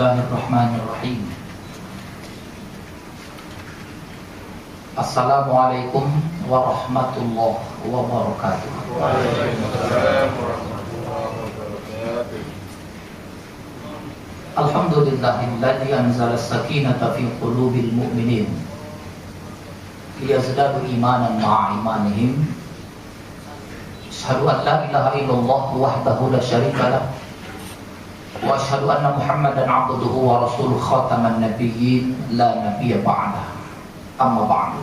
Bismillahirrahmanirrahim. Assalamualaikum warahmatullahi wabarakatuh. Waalaikumsalam warahmatullahi wabarakatuh. Alhamdulillahilladzi anzala as-sakinata fi qulubil mu'minin liyazdadu imanan ma'a imanihim. Asyhadu an la ilaha illallah wahdahu la syarika lah wa asyhadu anna Muhammadan 'abduhu wa rasuluhu khataman nabiyyin la nabiyya ba'dah. Amma ba'du.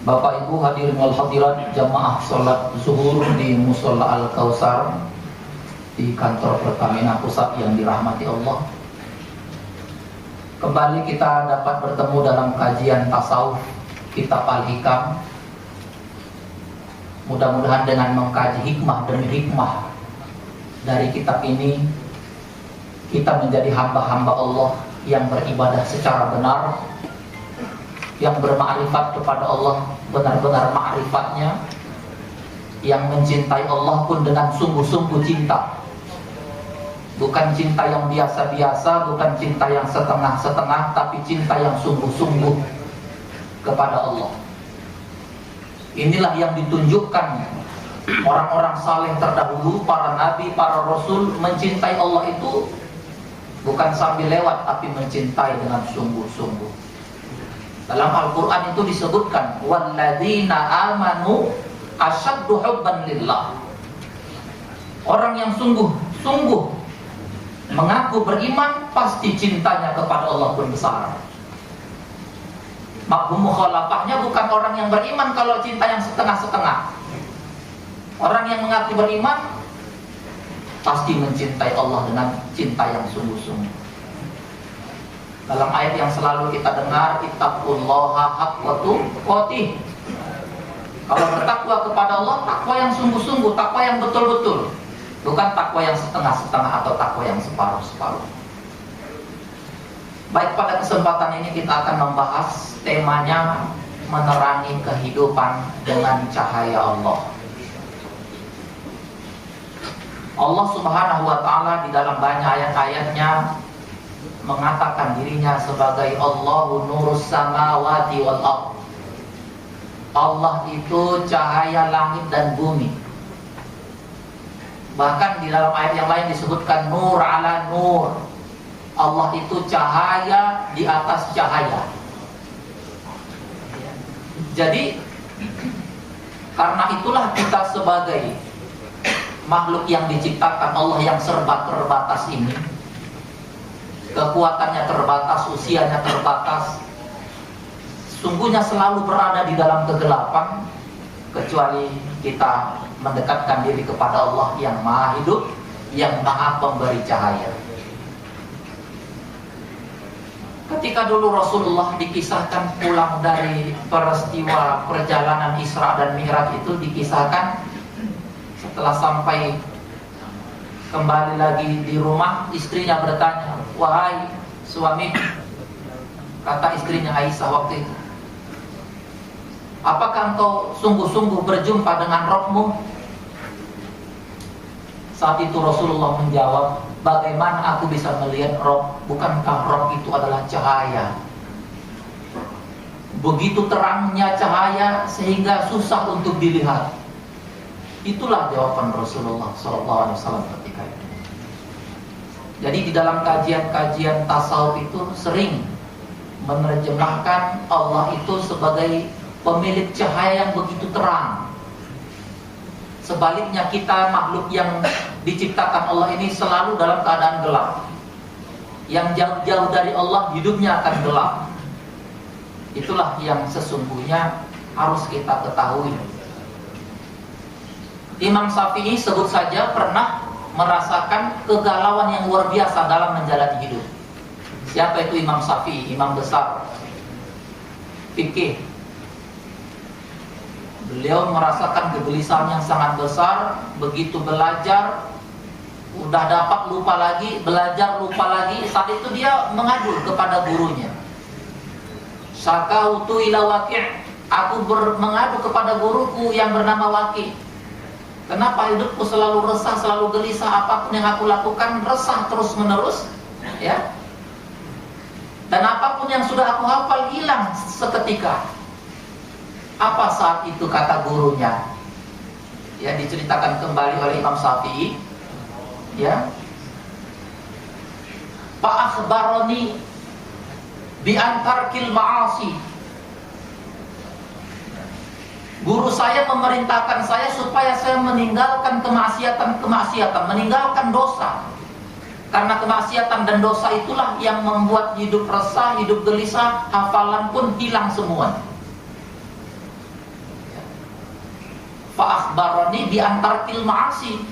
Bapak Ibu hadirin wal hadirat jamaah salat zuhur di Musholla Al-Kautsar di kantor Pertamina Pusat yang dirahmati Allah. Kembali kita dapat bertemu dalam kajian tasawuf kitab Al-Hikam. Mudah-mudahan dengan mengkaji hikmah demi hikmah dari kitab ini, kita menjadi hamba-hamba Allah yang beribadah secara benar, yang bermakrifat kepada Allah benar-benar makrifatnya, yang mencintai Allah pun dengan sungguh-sungguh cinta. Bukan cinta yang biasa-biasa, bukan cinta yang setengah-setengah, tapi cinta yang sungguh-sungguh kepada Allah. Inilah yang ditunjukkan orang-orang saleh terdahulu, para nabi, para rasul. Mencintai Allah itu bukan sambil lewat, tapi mencintai dengan sungguh-sungguh. Dalam Al-Quran itu disebutkan walladzina amanu asyaddu hubban lillah. Orang yang sungguh-sungguh mengaku beriman, pasti cintanya kepada Allah pun besar. Mafhum mukhalafahnya bukan orang yang beriman kalau cinta yang setengah-setengah. Orang yang mengaku beriman pasti mencintai Allah dengan cinta yang sungguh-sungguh. Dalam ayat yang selalu kita dengar, ittaqullaha haqqa tuqatih. Kalau bertakwa kepada Allah, takwa yang sungguh-sungguh, takwa yang betul-betul, bukan takwa yang setengah-setengah atau takwa yang separuh-separuh. Baik, pada kesempatan ini kita akan membahas temanya menerangi kehidupan dengan cahaya Allah. Allah Subhanahu wa ta'ala di dalam banyak ayat-ayatnya mengatakan dirinya sebagai Allahu nurus samawati wal ardh. Allah itu cahaya langit dan bumi. Bahkan di dalam ayat yang lain disebutkan nur ala nur. Allah itu cahaya di atas cahaya. Jadi karena itulah kita sebagai makhluk yang diciptakan Allah yang serba terbatas ini, kekuatannya terbatas, usianya terbatas, sungguhnya selalu berada di dalam kegelapan, kecuali kita mendekatkan diri kepada Allah yang maha hidup, yang maha pemberi cahaya. Ketika dulu Rasulullah dikisahkan pulang dari peristiwa perjalanan Isra dan Mi'raj itu, dikisahkan setelah sampai kembali lagi di rumah, istrinya bertanya, "Wahai suami," kata istrinya Aisyah waktu itu, "apakah engkau sungguh-sungguh berjumpa dengan Rabbmu?" Saat itu Rasulullah menjawab, "Bagaimana aku bisa melihat Rabb? Bukankah Rabb itu adalah cahaya? Begitu terangnya cahaya sehingga susah untuk dilihat." Itulah jawaban Rasulullah SAW ketika itu. Jadi di dalam kajian-kajian tasawuf itu sering menerjemahkan Allah itu sebagai pemilik cahaya yang begitu terang. Sebaliknya kita makhluk yang diciptakan Allah ini selalu dalam keadaan gelap. Yang jauh-jauh dari Allah hidupnya akan gelap. Itulah yang sesungguhnya harus kita ketahui. Imam Syafi'i sebut saja pernah merasakan kegalauan yang luar biasa dalam menjalani hidup. Siapa itu Imam Syafi'i? Imam besar fikih. Beliau merasakan kegelisahan yang sangat besar. Begitu belajar, udah dapat lupa lagi, belajar lupa lagi. Saat itu dia mengadu kepada gurunya. Syakautu ila Waqi', aku mengadu kepada guruku yang bernama Waqi'. Kenapa hidupku selalu resah, selalu gelisah, apapun yang aku lakukan resah terus menerus, ya? Dan apapun yang sudah aku hafal hilang seketika. Apa saat itu kata gurunya? Ya, diceritakan kembali oleh Imam Syafi'i, ya. Fa akhbarani bi antarkil ma'asi. Guru saya memerintahkan saya supaya saya meninggalkan kemaksiatan, meninggalkan dosa. Karena kemaksiatan dan dosa itulah yang membuat hidup resah, hidup gelisah, hafalan pun hilang semua. Fa akhbarani bi antarkil ma'asi.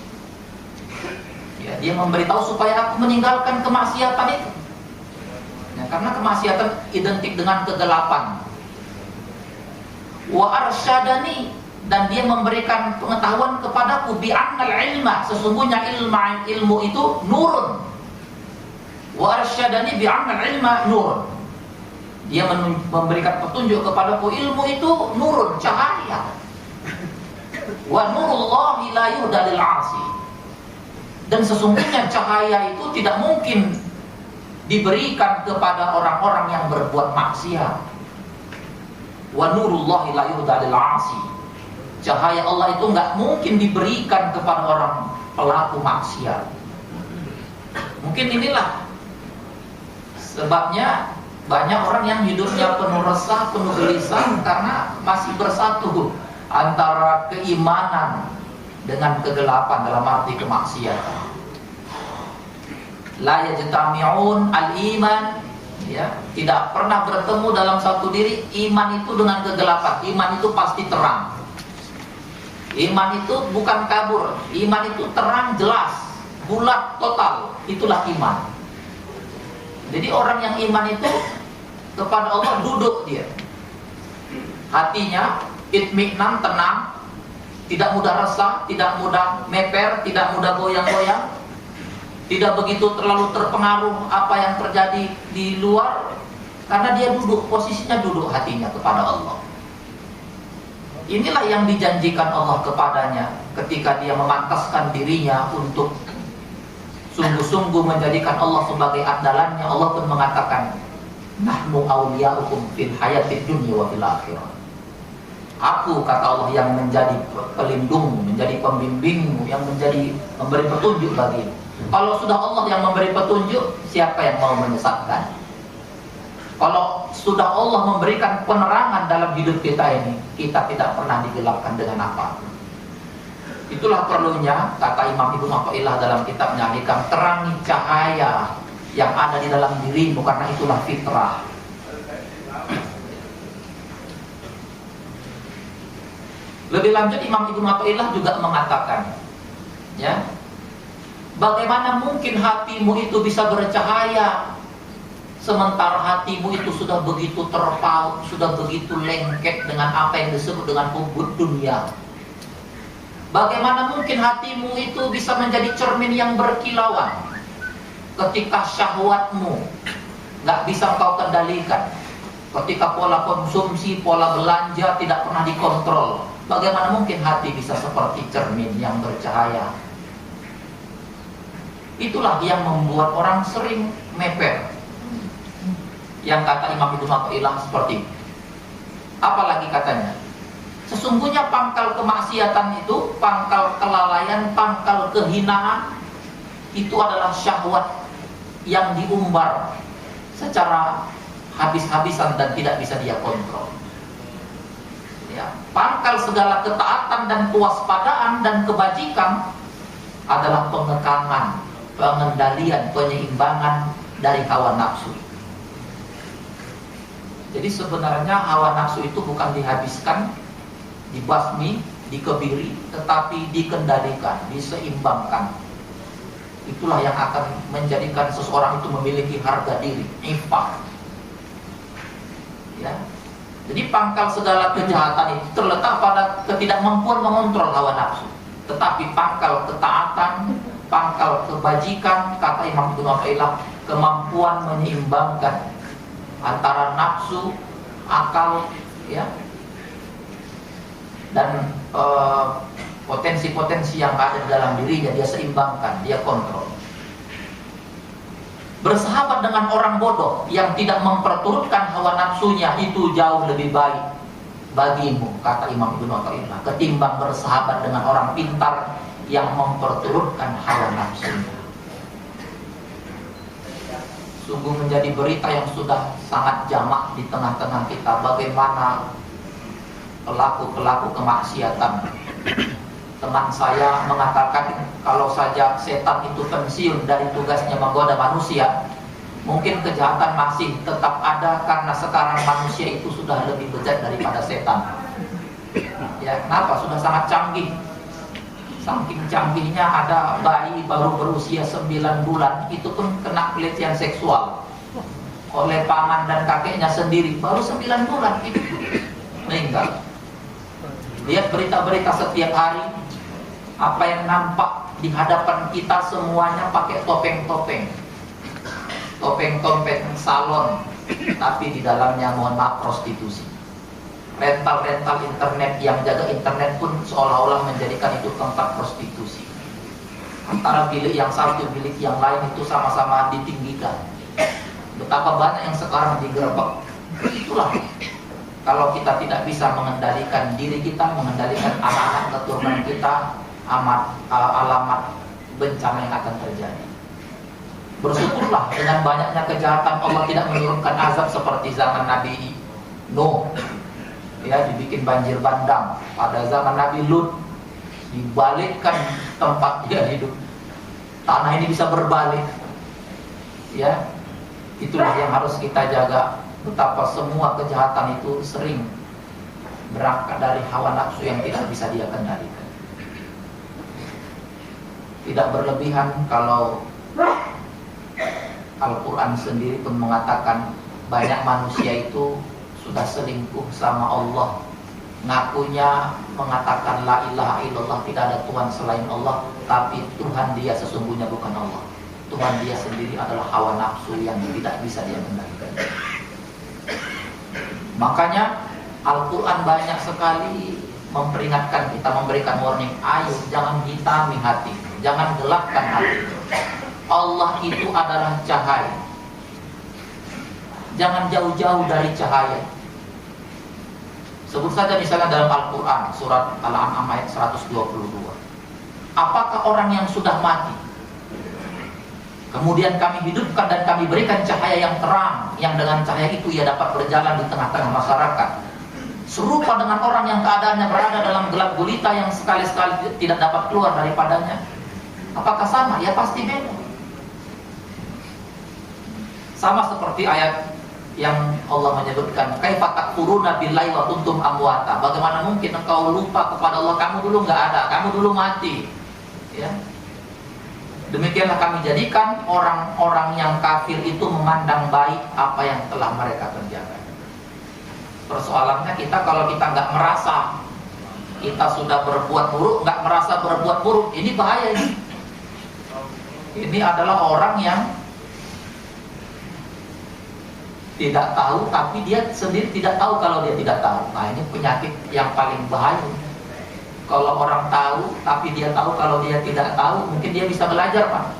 Ya, dia memberitahu supaya aku meninggalkan kemaksiatan itu. Ya, karena kemaksiatan identik dengan kegelapan. Wa arsyadani, dan dia memberikan pengetahuan kepadaku bi annal ilma, sesungguhnya ilmu itu nurun. Wa arsyadani bi annal ilma nurun. Dia memberikan petunjuk kepadaku, ilmu itu nurun, cahaya. Wa nurullahi la yuhda lil 'asi. Dan sesungguhnya cahaya itu tidak mungkin diberikan kepada orang-orang yang berbuat maksiat. Wa nurullahi la yuhda lil 'asi. Cahaya Allah itu enggak mungkin diberikan kepada orang pelaku maksiat. Mungkin inilah sebabnya banyak orang yang hidupnya penuh resah, penuh gelisah karena masih bersatu antara keimanan dengan kegelapan, dalam arti kemaksiatan. La yajtami'un al-iman, ya, tidak pernah bertemu dalam satu diri iman itu dengan kegelapan. Iman itu pasti terang. Iman itu bukan kabur. Iman itu terang, jelas, bulat, total. Itulah iman. Jadi orang yang iman itu kepada Allah duduk dia. Hatinya itminan, tenang, tidak mudah resah, tidak mudah meper, tidak mudah goyang-goyang, tidak begitu terlalu terpengaruh apa yang terjadi di luar, karena dia duduk, posisinya duduk hatinya kepada Allah. Inilah yang dijanjikan Allah kepadanya ketika dia memantaskan dirinya untuk sungguh-sungguh menjadikan Allah sebagai andalannya. Allah pun mengatakan, nahnu awliya'ukum fil hayatid dunya wa fil akhirah. Aku, kata Allah, yang menjadi pelindungmu, menjadi pembimbingmu, yang menjadi memberi petunjuk bagimu. Kalau sudah Allah yang memberi petunjuk, siapa yang mau menyesatkan? Kalau sudah Allah memberikan penerangan dalam hidup kita ini, kita tidak pernah digelapkan dengan apa. Itulah perlunya, kata Imam Ibnu Athaillah dalam kitabnya Hikam, terangi cahaya yang ada di dalam dirimu, karena itulah fitrah. Lebih lanjut Imam Ibnu Athaillah juga mengatakan, ya, bagaimana mungkin hatimu itu bisa bercahaya sementara hatimu itu sudah begitu terpaut, sudah begitu lengket dengan apa yang disebut dengan hubud dunia. Bagaimana mungkin hatimu itu bisa menjadi cermin yang berkilauan ketika syahwatmu nggak bisa kau kendalikan, ketika pola konsumsi, pola belanja tidak pernah dikontrol. Bagaimana mungkin hati bisa seperti cermin yang bercahaya? Itulah yang membuat orang sering meper. Yang kata Imam Ibnu Athaillah seperti itu. Apalagi katanya, sesungguhnya pangkal kemaksiatan itu, pangkal kelalaian, pangkal kehinaan itu adalah syahwat yang diumbar secara habis-habisan dan tidak bisa dia kontrol. Ya, pangkal segala ketaatan dan kewaspadaan dan kebajikan adalah pengekangan, pengendalian, penyeimbangan dari hawa nafsu. Jadi sebenarnya hawa nafsu itu bukan dihabiskan, dibasmi, dikebiri, tetapi dikendalikan, diseimbangkan. Itulah yang akan menjadikan seseorang itu memiliki harga diri, iffah. Ya. Jadi pangkal segala kejahatan itu terletak pada ketidakmampuan mengontrol hawa nafsu. Tetapi pangkal ketaatan, pangkal kebajikan, kata Imam Ibnu Athaillah, kemampuan menyeimbangkan antara nafsu, akal, ya, dan Potensi-potensi yang ada di dalam dirinya dia seimbangkan, dia kontrol. Bersahabat dengan orang bodoh yang tidak memperturutkan hawa nafsunya itu jauh lebih baik bagimu, kata Imam Ibnu Athaillah, ketimbang bersahabat dengan orang pintar yang memperturutkan hawa nafsunya. Sungguh menjadi berita yang sudah sangat jamak di tengah-tengah kita, bagaimana pelaku-pelaku kemaksiatan. Teman saya mengatakan kalau saja setan itu pensiun dari tugasnya menggoda manusia, mungkin kejahatan masih tetap ada karena sekarang manusia itu sudah lebih bejat daripada setan. Ya, kenapa? Sudah sangat canggih. Saking canggihnya ada bayi baru berusia 9 bulan itu pun kena pelecehan seksual oleh paman dan kakeknya sendiri, baru 9 bulan itu meninggal. Lihat berita-berita setiap hari, apa yang nampak di hadapan kita semuanya pakai topeng-topeng, topeng-topeng salon, tapi di dalamnya mohon maaf prostitusi. Rental-rental internet, yang jaga internet pun seolah-olah menjadikan itu tempat prostitusi. Antara bilik yang satu, bilik yang lain itu sama-sama ditinggikan. Betapa banyak yang sekarang digerebek. Itulah, kalau kita tidak bisa mengendalikan diri kita, mengendalikan anak-anak keturunan kita, alamat bencana yang akan terjadi. Bersyukurlah dengan banyaknya kejahatan Allah tidak menurunkan azab seperti zaman Nabi Nuh. Ya, dibikin banjir bandang. Pada zaman Nabi Lut dibalikkan tempat dia hidup. Tanah ini bisa berbalik. Ya, itulah yang harus kita jaga. Betapa semua kejahatan itu sering berangkat dari hawa nafsu yang tidak bisa dia kendalikan. Tidak berlebihan kalau Al-Quran sendiri pun mengatakan banyak manusia itu sudah selingkuh sama Allah, ngakunya mengatakan la ilaha illallah, tidak ada Tuhan selain Allah, tapi Tuhan dia sesungguhnya bukan Allah. Tuhan dia sendiri adalah hawa nafsu yang tidak bisa dia kendalikan. Makanya Al-Quran banyak sekali memperingatkan kita, memberikan warning, ayo jangan hitami hati, jangan gelapkan hati. Allah itu adalah cahaya, jangan jauh-jauh dari cahaya. Sebut saja misalnya dalam Al-Quran surat Al-An'am ayat 122. Apakah orang yang sudah mati kemudian kami hidupkan dan kami berikan cahaya yang terang, yang dengan cahaya itu ia dapat berjalan di tengah-tengah masyarakat, serupa dengan orang yang keadaannya berada dalam gelap gulita yang sekali-sekali tidak dapat keluar daripadanya? Apakah sama? Ya pasti beda. Sama seperti ayat yang Allah menyebutkan, kaifa takfuruna billahi wa kuntum amwata. Bagaimana mungkin engkau lupa kepada Allah, kamu dulu enggak ada, kamu dulu mati. Ya. Demikianlah kami jadikan orang-orang yang kafir itu memandang baik apa yang telah mereka kerjakan. Persoalannya kita, kalau kita enggak merasa kita sudah berbuat buruk, enggak merasa berbuat buruk, ini bahaya ini. Ini adalah orang yang tidak tahu, tapi dia sendiri tidak tahu kalau dia tidak tahu. Nah, ini penyakit yang paling bahaya. Kalau orang tahu, tapi dia tahu kalau dia tidak tahu, mungkin dia bisa belajar, Pak.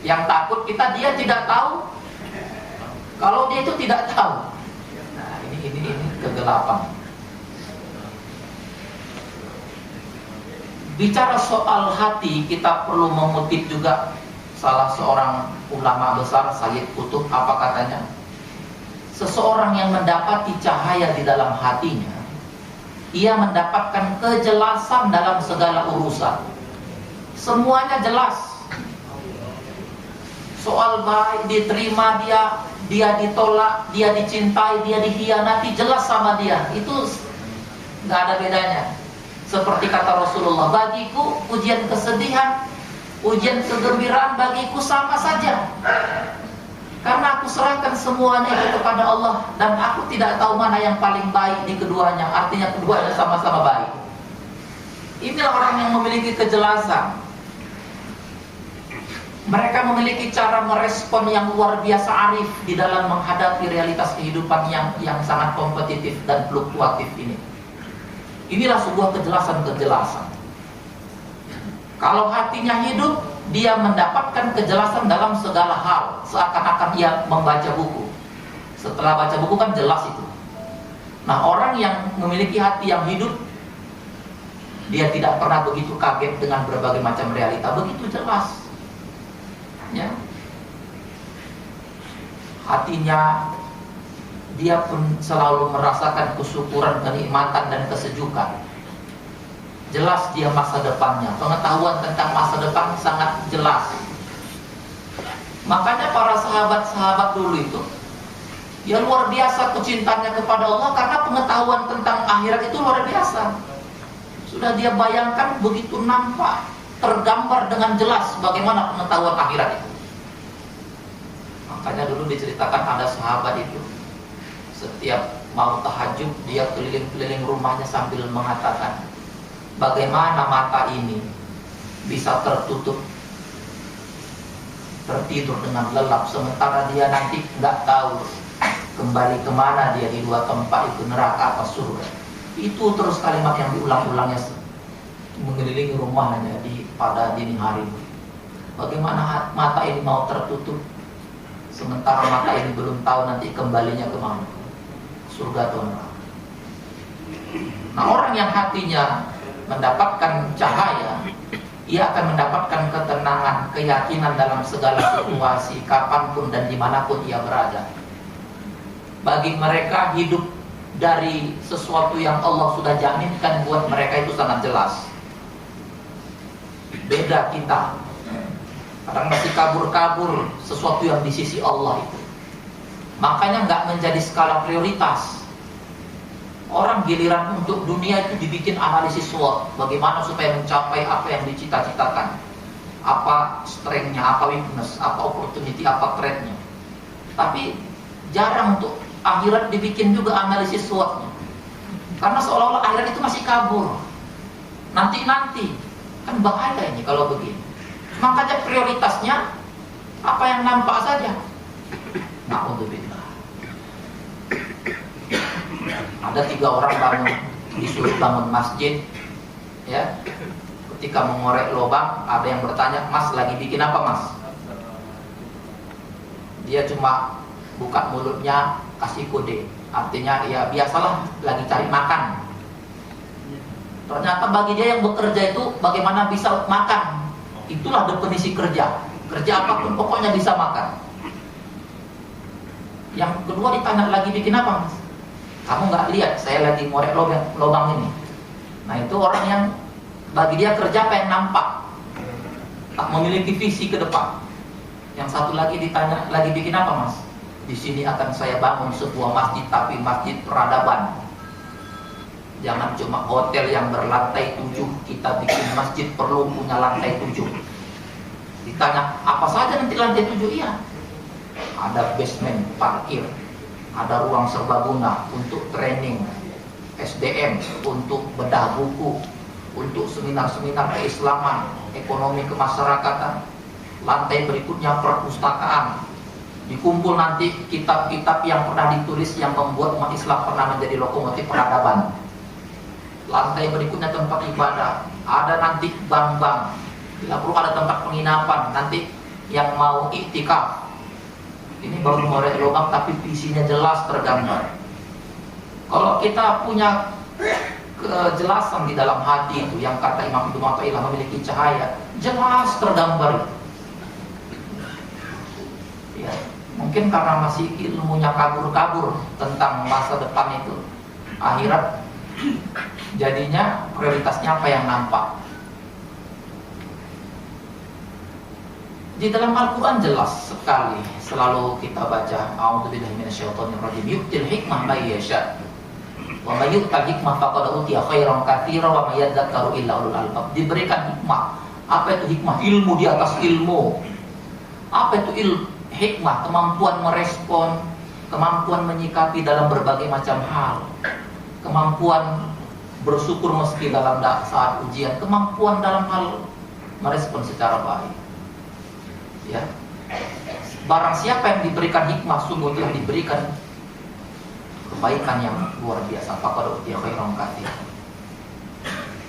Yang takut kita, dia tidak tahu kalau dia itu tidak tahu. Nah, ini kegelapan. Bicara soal hati, kita perlu mengutip juga salah seorang ulama besar, Sayyid Qutb, apa katanya? Seseorang yang mendapati cahaya di dalam hatinya, ia mendapatkan kejelasan dalam segala urusan. Semuanya jelas. Soal baik diterima dia ditolak, dia dicintai, dia dikhianati, jelas sama dia. Itu nggak ada bedanya. Seperti kata Rasulullah, bagiku ujian kesedihan, ujian kegembiraan bagiku sama saja. Karena aku serahkan semuanya itu kepada Allah, dan aku tidak tahu mana yang paling baik di keduanya. Artinya keduanya sama-sama baik. Inilah orang yang memiliki kejelasan. Mereka memiliki cara merespon yang luar biasa arif di dalam menghadapi realitas kehidupan yang sangat kompetitif dan fluktuatif ini. Inilah sebuah kejelasan-kejelasan. Kalau hatinya hidup, dia mendapatkan kejelasan dalam segala hal, seakan-akan ia membaca buku. Setelah baca buku kan jelas itu. Nah, orang yang memiliki hati yang hidup, dia tidak pernah begitu kaget dengan berbagai macam realita, begitu jelas. Ya. Hatinya, dia pun selalu merasakan kesyukuran, kenikmatan dan kesejukan. Jelas dia masa depannya, pengetahuan tentang masa depan sangat jelas. Makanya para sahabat-sahabat dulu itu, ya luar biasa kecintanya kepada Allah karena pengetahuan tentang akhirat itu luar biasa. Sudah dia bayangkan begitu nampak, tergambar dengan jelas bagaimana pengetahuan akhirat itu. Makanya dulu diceritakan ada sahabat itu, setiap mau tahajud dia keliling-keliling rumahnya sambil mengatakan, bagaimana mata ini bisa tertutup, tertidur dengan lelap, sementara dia nanti nggak tahu kembali kemana dia di dua tempat itu, neraka atau surga. Itu terus kalimat yang diulang-ulangnya mengelilingi rumahnya pada dini hari. Bagaimana mata ini mau tertutup, sementara mata ini belum tahu nanti kembalinya kemana, surga atau neraka. Nah, orang yang hatinya mendapatkan cahaya, ia akan mendapatkan ketenangan, keyakinan dalam segala situasi, kapanpun dan dimanapun ia berada. Bagi mereka hidup dari sesuatu yang Allah sudah jaminkan buat mereka itu sangat jelas. Beda kita, kadang masih kabur-kabur sesuatu yang di sisi Allah itu. Makanya nggak menjadi skala prioritas. Orang giliran untuk dunia itu dibikin analisis SWOT, bagaimana supaya mencapai apa yang dicita-citakan, apa strength-nya, apa weakness, apa opportunity, apa threat-nya. Tapi jarang untuk akhirat dibikin juga analisis SWOT-nya, karena seolah-olah akhirat itu masih kabur, nanti-nanti. Kan bahaya ini kalau begini. Makanya prioritasnya apa yang nampak saja. Na'udzubillah. Ada 3 orang disuruh bangun masjid, ya. Ketika mengorek lubang, ada yang bertanya, "Mas, lagi bikin apa, Mas?" Dia cuma buka mulutnya, kasih kode. Artinya, ya biasalah, lagi cari makan. Ternyata bagi dia yang bekerja itu bagaimana bisa makan. Itulah definisi kerja. Kerja apapun pokoknya bisa makan. Yang kedua ditanya, lagi bikin apa, Mas? Kamu nggak lihat saya lagi ngorek lubang ini. Nah, itu orang yang bagi dia kerja apa yang nampak, tak memiliki visi ke depan. Yang satu lagi ditanya, lagi bikin apa, Mas? Di sini akan saya bangun sebuah masjid, tapi masjid peradaban. Jangan cuma hotel yang berlantai 7, kita bikin masjid perlu punya lantai 7. Ditanya, apa saja nanti lantai 7? Iya, ada basement, parkir, ada ruang serbaguna untuk training SDM, untuk bedah buku, untuk seminar-seminar keislaman, ekonomi kemasyarakatan. Lantai berikutnya perpustakaan. Dikumpul nanti kitab-kitab yang pernah ditulis yang membuat umat Islam pernah menjadi lokomotif peradaban. Lantai berikutnya tempat ibadah. Ada nanti bank-bank. Bila perlu ada tempat penginapan. Nanti yang mau iktikaf. Ini baru ngorek lubang tapi visinya jelas tergambar. Kalau kita punya kejelasan di dalam hati itu, yang kata Imam Ibnu Athaillah memiliki cahaya, jelas tergambar. Ya, mungkin karena masih ilmunya kabur-kabur tentang masa depan itu, akhirat, jadinya prioritasnya apa yang nampak. Di dalam Al-Quran jelas sekali, selalu kita baca, A'udzubillahi minasyaitonirrajim, yu'til hikmah may yasha, wa may yu'tal hikmah faqad utiya khairan katsiran wa may yadzakkaru illa ulul albab. Diberikan hikmah. Apa itu hikmah? Ilmu di atas ilmu. Apa itu hikmah? Kemampuan merespon, kemampuan menyikapi dalam berbagai macam hal, kemampuan bersyukur meski dalam saat ujian, kemampuan dalam hal merespon secara baik. Ya, barang siapa yang diberikan hikmah, sungguh yang diberikan kebaikan yang luar biasa. Faqad utiya khairan katsiran.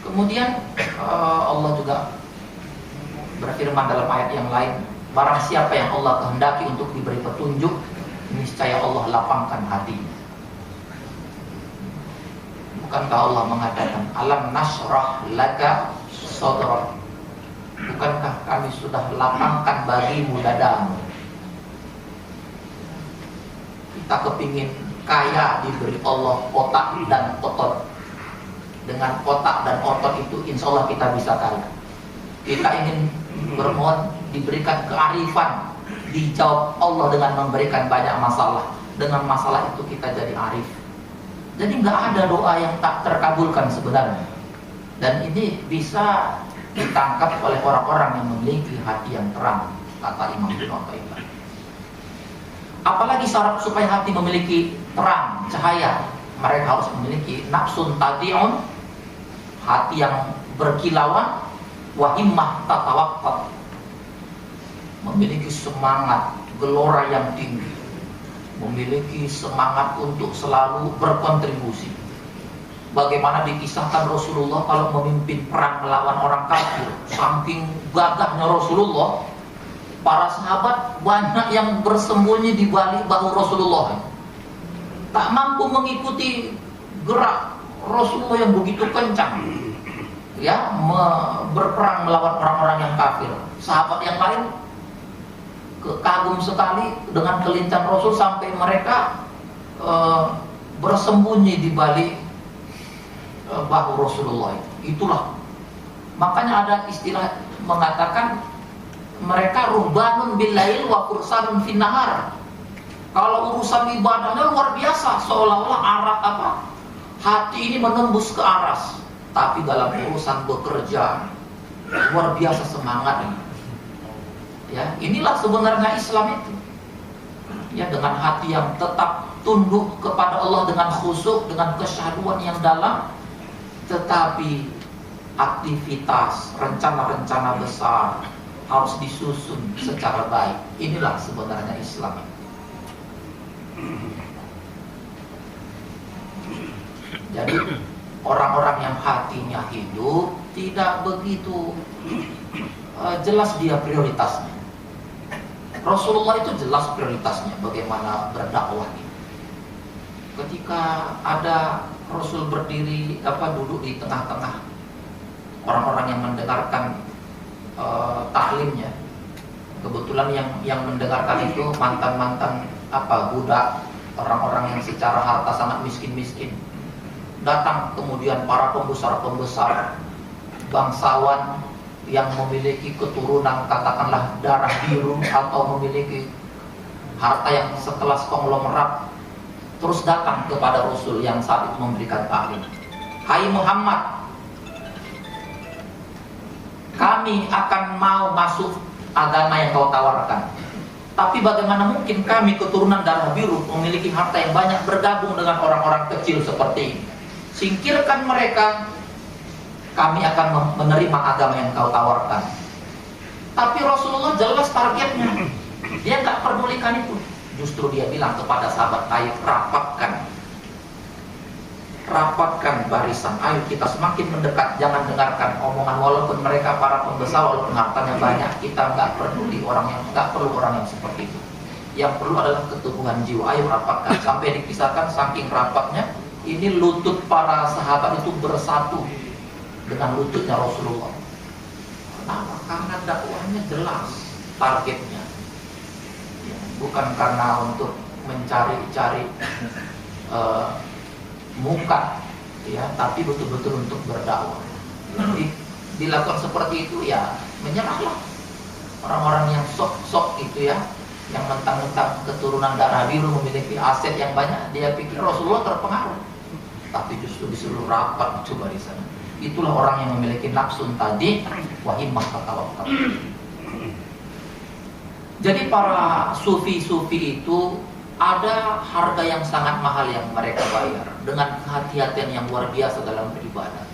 Kemudian Allah juga berfirman dalam ayat yang lain, barang siapa yang Allah kehendaki untuk diberi petunjuk, niscaya Allah lapangkan hatinya. Bukankah Allah mengatakan, alam nasrah laka sadrak, bukankah kami sudah lapangkan bagimu dadamu? Kita kepingin kaya, diberi Allah otak dan otot. Dengan otak dan otot itu insya Allah kita bisa kaya. Kita ingin bermohon diberikan kearifan, dijawab Allah dengan memberikan banyak masalah. Dengan masalah itu kita jadi arif. Jadi nggak ada doa yang tak terkabulkan sebenarnya. Dan ini bisa ditangkap oleh orang-orang yang memiliki hati yang terang, kata Imam Ibnu Athaillah. Apalagi syarat supaya hati memiliki terang, cahaya, mereka harus memiliki nafsun tadi'un, hati yang berkilauan, wa himmah tatawaqqat, memiliki semangat, gelora yang tinggi, memiliki semangat untuk selalu berkontribusi. Bagaimana dikisahkan Rasulullah kalau memimpin perang melawan orang kafir, saking gagahnya Rasulullah, para sahabat banyak yang bersembunyi di balik bahu Rasulullah, tak mampu mengikuti gerak Rasulullah yang begitu kencang, ya, berperang melawan orang-orang yang kafir. Sahabat yang lain kagum sekali dengan kelincahan Rasul sampai mereka bersembunyi di balik bahu Rasulullah. Itulah makanya ada istilah mengatakan mereka ruhbanun billail wa kursanun finnahar. Kalau urusan ibadahnya luar biasa, seolah-olah arat hati ini menembus ke aras. Tapi dalam urusan bekerja luar biasa semangatnya. Ya, inilah sebenarnya Islam itu. Ya, dengan hati yang tetap tunduk kepada Allah dengan khusyuk, dengan kesyahduan yang dalam, tetapi aktivitas, rencana-rencana besar harus disusun secara baik. Inilah sebenarnya Islam. Jadi orang-orang yang hatinya hidup tidak begitu jelas dia prioritasnya. Rasulullah itu jelas prioritasnya bagaimana berdakwah ini. Ketika ada Rasul berdiri duduk di tengah-tengah orang-orang yang mendengarkan taklimnya. Kebetulan yang mendengarkan itu mantan-mantan budak, orang-orang yang secara harta sangat miskin-miskin. Datang kemudian para pembesar-pembesar bangsawan yang memiliki keturunan katakanlah darah biru atau memiliki harta yang sekelas konglomerat, terus datang kepada Rasul yang saat itu memberikan taklim. Hai Muhammad, kami akan mau masuk agama yang kau tawarkan. Tapi bagaimana mungkin kami keturunan darah biru memiliki harta yang banyak bergabung dengan orang-orang kecil seperti ini? Singkirkan mereka, kami akan menerima agama yang kau tawarkan. Tapi Rasulullah jelas targetnya. Dia nggak pedulikan itu. Justru dia bilang kepada sahabat, ayo rapatkan barisan, ayo kita semakin mendekat, jangan dengarkan omongan walaupun mereka para pembesar, walaupun hartanya banyak, kita nggak peduli orang yang nggak perlu orang yang seperti itu. Yang perlu adalah keteguhan jiwa. Ayo rapatkan. Sampai dikisahkan saking rapatnya, ini lutut para sahabat itu bersatu dengan lututnya Rasulullah. Kenapa? Karena dakwahnya jelas targetnya, bukan karena untuk mencari-cari muka, ya, tapi betul-betul untuk berdakwah. Dilakukan seperti itu, ya menyerahlah. Orang-orang yang sok-sok itu, ya, yang mentang-mentang keturunan darah biru memiliki aset yang banyak, dia pikir Rasulullah terpengaruh, tapi justru disuruh rapat coba di sana. Itulah orang yang memiliki nafsun tadi, wahimmah tatawakkal. Jadi para sufi-sufi itu ada harga yang sangat mahal yang mereka bayar dengan kehati-hatian yang luar biasa dalam beribadah.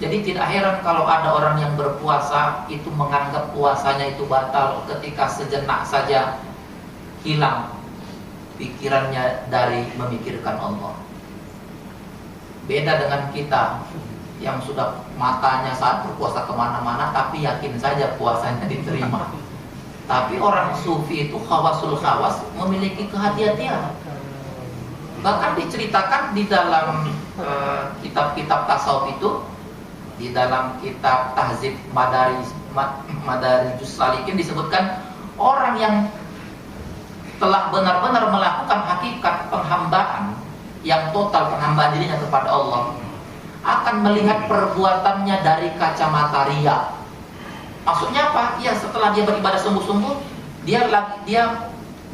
Jadi tidak heran kalau ada orang yang berpuasa itu menganggap puasanya itu batal ketika sejenak saja hilang pikirannya dari memikirkan Allah. Beda dengan kita yang sudah matanya saat berpuasa kemana-mana, tapi yakin saja puasanya diterima. Tapi orang sufi itu khawasul khawas, memiliki kehati-hatian. Bahkan diceritakan di dalam kitab-kitab tasawuf itu, di dalam kitab Tahzib Madarijus Salikin disebutkan orang yang telah benar-benar melakukan hakikat penghambaan yang total, penghambaan dirinya kepada Allah, akan melihat perbuatannya dari kacamata riya. Maksudnya apa? Ya, setelah dia beribadah sungguh-sungguh, dia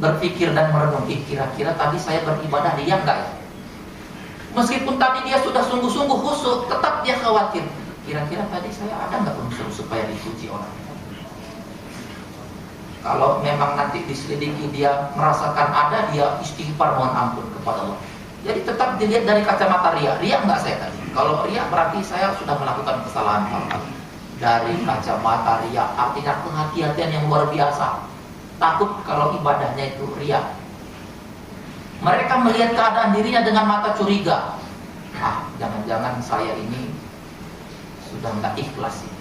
berpikir dan merenung, kira-kira tadi saya beribadah riya enggak ya? Meskipun tadi dia sudah sungguh-sungguh khusyuk, tetap dia khawatir, kira-kira tadi saya ada enggak unsur supaya dipuji orang? Kalau memang nanti diselidiki dia merasakan ada, dia istighfar mohon ampun kepada Allah. Jadi tetap dilihat dari kacamata riya. Riya enggak saya tadi? Kalau riya berarti saya sudah melakukan kesalahan fatal. Dari kacamata riya, artinya kehati-hatian yang luar biasa. Takut kalau ibadahnya itu riya. Mereka melihat keadaan dirinya dengan mata curiga. Jangan-jangan saya ini sudah enggak ikhlas ini.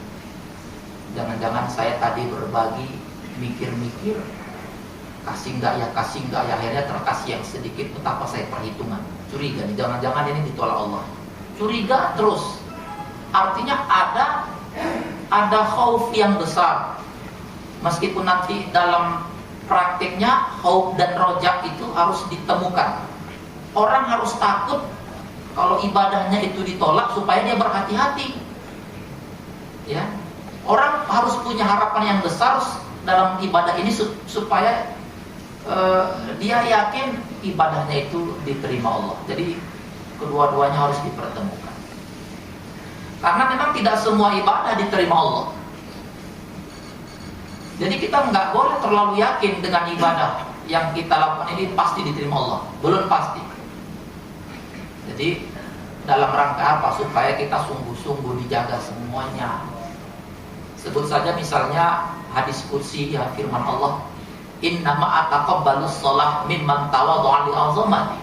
Jangan-jangan saya tadi berbagi, mikir-mikir, kasih enggak ya, akhirnya terkasih yang sedikit, betapa saya perhitungan. Curiga nih, jangan-jangan ini ditolak Allah. Curiga terus. Artinya ada khauf yang besar. Meskipun nanti dalam praktiknya khauf dan rojak itu harus ditemukan. Orang harus takut kalau ibadahnya itu ditolak supaya dia berhati-hati. Ya. Orang harus punya harapan yang besar dalam ibadah ini supaya dia yakin ibadahnya itu diterima Allah. Jadi kedua-duanya harus dipertemukan. Karena memang tidak semua ibadah diterima Allah. Jadi kita nggak boleh terlalu yakin dengan ibadah yang kita lakukan ini pasti diterima Allah. Belum pasti. Jadi dalam rangka apa? Supaya kita sungguh-sungguh dijaga semuanya. Sebut saja misalnya hadis qudsi, ya, firman Allah, innama ataqabbalus shalah mimman tawaddu'a li azamati.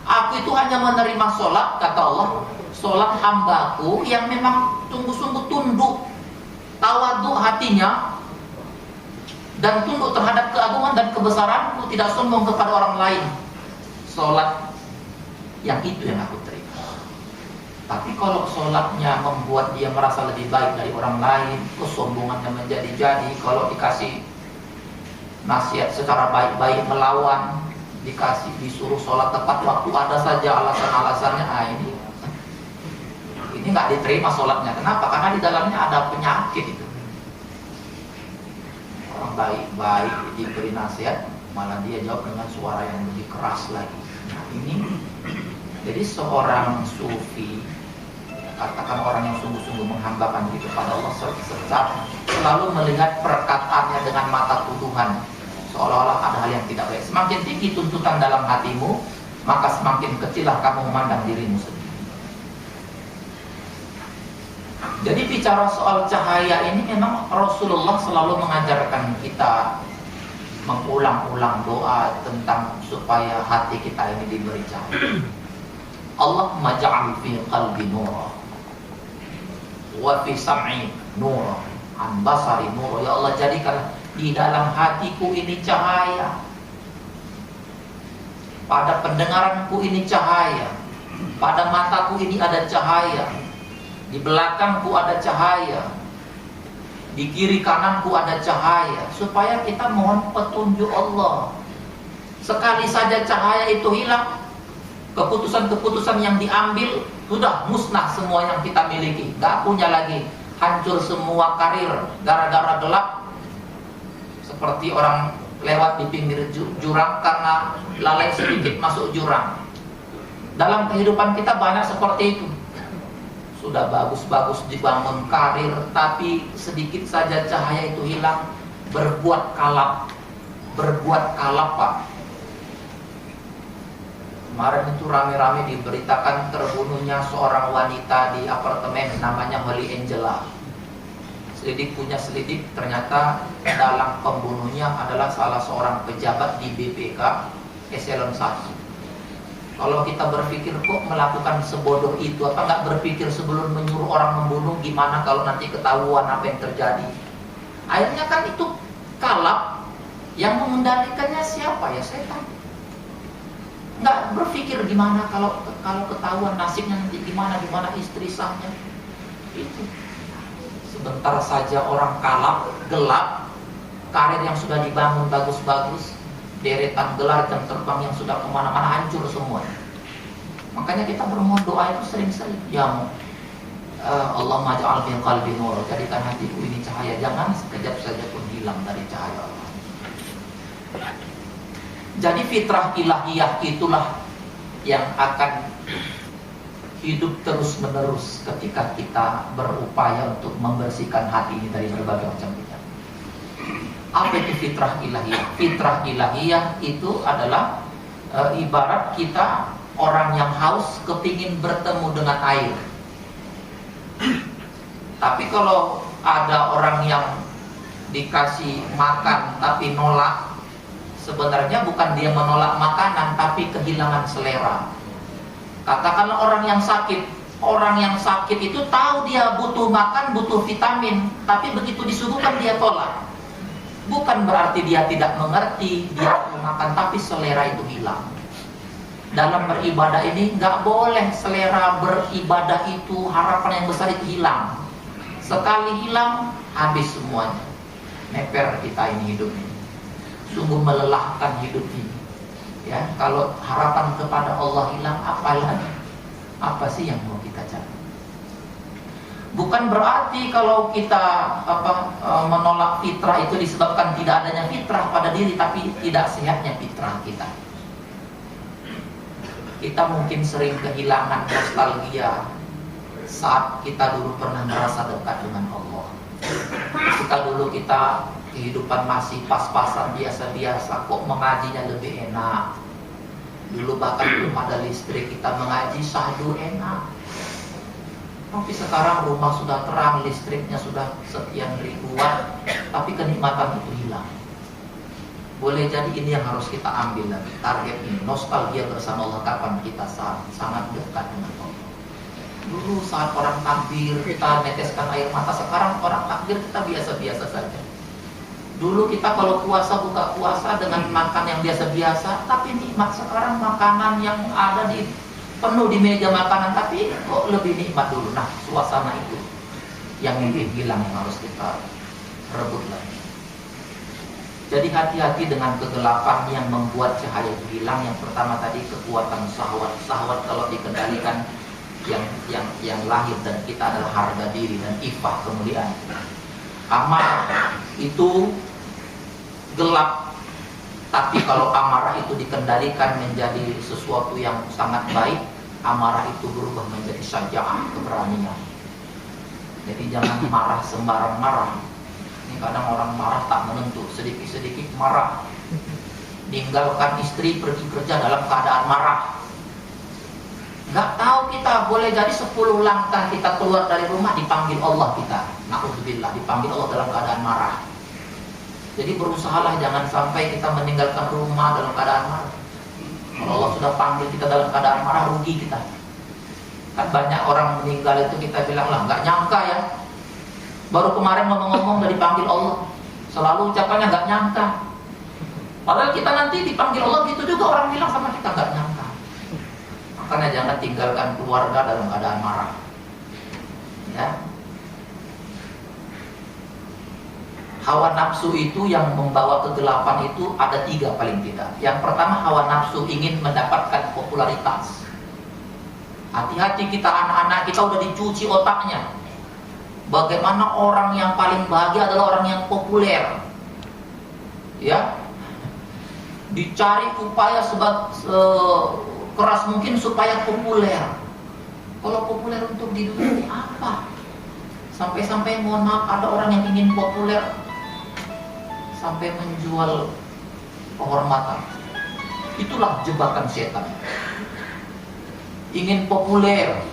Aku itu hanya menerima sholat, kata Allah, sholat hambaku yang memang sungguh-sungguh tunduk, tawadhu hatinya, dan tunduk terhadap keagungan dan kebesaranku, tidak sombong kepada orang lain. Sholat yang itu yang aku terima. Tapi kalau sholatnya membuat dia merasa lebih baik dari orang lain, kesombongannya menjadi-jadi, kalau dikasih nasihat secara baik-baik melawan, disuruh sholat tepat waktu, ada saja alasan-alasannya. Ini nggak diterima sholatnya. Kenapa? Karena di dalamnya ada penyakit itu. Orang baik-baik diberi nasihat, malah dia jawab dengan suara yang lebih keras lagi. Nah, ini jadi seorang sufi, katakan orang yang sungguh-sungguh menghambakan diri kepada Allah, selalu melihat perkataannya dengan mata tuduhan, seolah-olah ada hal yang tidak baik. Semakin tinggi tuntutan dalam hatimu, maka semakin kecillah kamu memandang dirimu sendiri. Jadi bicara soal cahaya ini, memang Rasulullah selalu mengajarkan kita mengulang-ulang doa tentang supaya hati kita ini diberi cahaya. Allahumma ja'al fi qalbi nura wa fi sam'i nura an basari nura. Ya Allah, jadikan di dalam hatiku ini cahaya, pada pendengaranku ini cahaya, pada mataku ini ada cahaya, di belakangku ada cahaya, di kiri kananku ada cahaya, supaya kita mohon petunjuk Allah. Sekali saja cahaya itu hilang, keputusan-keputusan yang diambil sudah musnah semua yang kita miliki, gak punya lagi, hancur semua karir gara-gara gelap. Seperti orang lewat di pinggir jurang karena lalai sedikit masuk jurang. Dalam kehidupan kita banyak seperti itu. Sudah bagus-bagus dibangun karir, tapi sedikit saja cahaya itu hilang, berbuat kalap Pak. Kemarin itu rame-rame diberitakan terbunuhnya seorang wanita di apartemen namanya Holly Angela. Selidik punya selidik, ternyata dalam pembunuhnya adalah salah seorang pejabat di BPK Eselon 1. Kalau kita berpikir kok melakukan sebodoh itu, apa nggak berpikir sebelum menyuruh orang membunuh, gimana kalau nanti ketahuan apa yang terjadi? Akhirnya kan itu kalap, yang mengendalikannya siapa? Ya setan. Nggak berpikir gimana kalau ketahuan nasibnya nanti gimana istri sahnya. Itu sebentar saja orang kalap, gelap, karir yang sudah dibangun bagus-bagus, deretan gelar jam terbang yang sudah kemana-mana hancur semua. Makanya kita bermohon doa itu sering-sering. Ya Allahumma ja'al fi qalbi nur, jadikan hatiku ini cahaya, jangan sekejap saja pun hilang dari cahaya Allah. Jadi fitrah ilahiyah itulah yang akan hidup terus-menerus ketika kita berupaya untuk membersihkan hati ini dari berbagai macam bid'ah. Apa itu fitrah ilahiyah? Fitrah ilahiyah itu adalah ibarat kita orang yang haus kepingin bertemu dengan air. Tapi kalau ada orang yang dikasih makan tapi nolak, sebenarnya bukan dia menolak makanan tapi kehilangan selera. Katakanlah orang yang sakit itu tahu dia butuh makan, butuh vitamin, tapi begitu disuguhkan dia tolak. Bukan berarti dia tidak mengerti, dia perlu makan, tapi selera itu hilang. Dalam beribadah ini nggak boleh selera beribadah itu, harapan yang besar itu hilang. Sekali hilang, habis semuanya. Neper kita ini hidup ini. Sungguh melelahkan hidup ini. Ya, kalau harapan kepada Allah hilang, apa sih yang mau kita cari? Bukan berarti kalau kita menolak fitrah itu disebabkan tidak adanya fitrah pada diri, tapi tidak sehatnya fitrah kita. Kita mungkin sering kehilangan nostalgia saat kita dulu pernah merasa dekat dengan Allah. Ketika dulu kita kehidupan masih pas-pasan biasa-biasa, kok mengajinya lebih enak. Dulu bahkan belum ada listrik, kita mengaji syahdu enak. Tapi sekarang rumah sudah terang, listriknya sudah sekian ribuan, tapi kenikmatan itu hilang. Boleh jadi ini yang harus kita ambil lagi, target ini, nostalgia bersama Allah, kapan kita sangat dekat dengan Allah. Dulu saat orang takbir kita neteskan air mata, sekarang orang takbir kita biasa-biasa saja. Dulu kita kalau puasa, buka puasa dengan makan yang biasa-biasa, tapi nikmat. Sekarang makanan yang ada penuh di meja makanan, tapi kok lebih nikmat dulu. Nah, suasana itu yang mungkin hilang, yang harus kita rebut lagi. Jadi hati-hati dengan kegelapan yang membuat cahaya itu hilang. Yang pertama tadi kekuatan syahwat. Syahwat kalau dikendalikan, yang lahir dan kita adalah harga diri dan ifah, kemuliaan. Amal itu gelap, tapi kalau amarah itu dikendalikan menjadi sesuatu yang sangat baik, amarah itu berubah menjadi syaja'ah, keberanian. Jadi jangan marah sembarang marah. Ini kadang orang marah tak menentu, sedikit-sedikit marah. Ninggalkan istri pergi kerja dalam keadaan marah. Nggak tahu kita, boleh jadi 10 langkah kita keluar dari rumah dipanggil Allah kita. Na'udzubillah, dipanggil Allah dalam keadaan marah. Jadi berusahalah jangan sampai kita meninggalkan rumah dalam keadaan marah. Kalau Allah sudah panggil kita dalam keadaan marah, rugi kita. Kan banyak orang meninggal itu kita bilang lah, nggak nyangka ya. Baru kemarin ngomong-ngomong udah dipanggil Allah. Selalu ucapannya nggak nyangka. Padahal kita nanti dipanggil Allah gitu juga, orang bilang sama kita nggak nyangka. Makanya jangan tinggalkan keluarga dalam keadaan marah. Ya. Hawa nafsu itu yang membawa kegelapan itu ada 3 paling tidak. Yang pertama, hawa nafsu ingin mendapatkan popularitas. Hati-hati kita, anak-anak kita udah dicuci otaknya. Bagaimana orang yang paling bahagia adalah orang yang populer. Ya. Dicari upaya keras mungkin supaya populer. Kalau populer untuk di dunia ini apa? Sampai-sampai mohon maaf ada orang yang ingin populer sampai menjual kehormatan. Itulah jebakan setan. Ingin populer,